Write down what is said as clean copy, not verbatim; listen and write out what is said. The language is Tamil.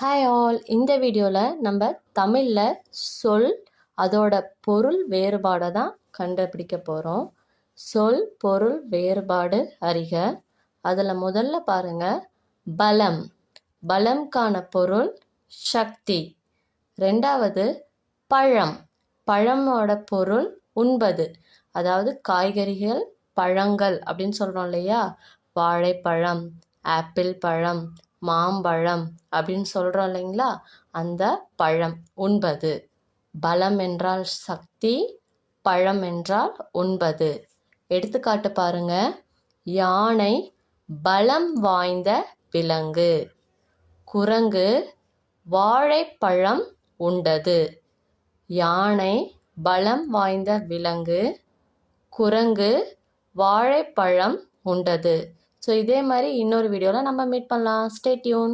ஹாய் ஆல், இந்த வீடியோவில் நம்ம தமிழில் சொல் அதோட பொருள் வேறுபாடை தான் கண்டுபிடிக்க போகிறோம். சொல் பொருள் வேறுபாடு அறிக. அதில் முதல்ல பாருங்க, பலம். பலம்கான பொருள் சக்தி. ரெண்டாவது பழம். பழமோட பொருள் உண்பது, அதாவது காய்கறிகள் பழங்கள் அப்படின்னு சொல்கிறோம் இல்லையா. வாழைப்பழம், ஆப்பிள் பழம், மாம்பழம் அப்படின்னு சொல்கிறோம் இல்லைங்களா. அந்த பழம் உண்பது. பலம் என்றால் சக்தி, பழம் என்றால் உண்பது. எடுத்துக்காட்டு பாருங்க, யானை பலம் வாய்ந்த விலங்கு. குரங்கு வாழைப்பழம் உண்டது. யானை பலம் வாய்ந்த விலங்கு, குரங்கு வாழைப்பழம் உண்டது. ஸோ இதே மாதிரி இன்னொரு வீடியோவில் நம்ம மீட் பண்ணலாம். Stay tune.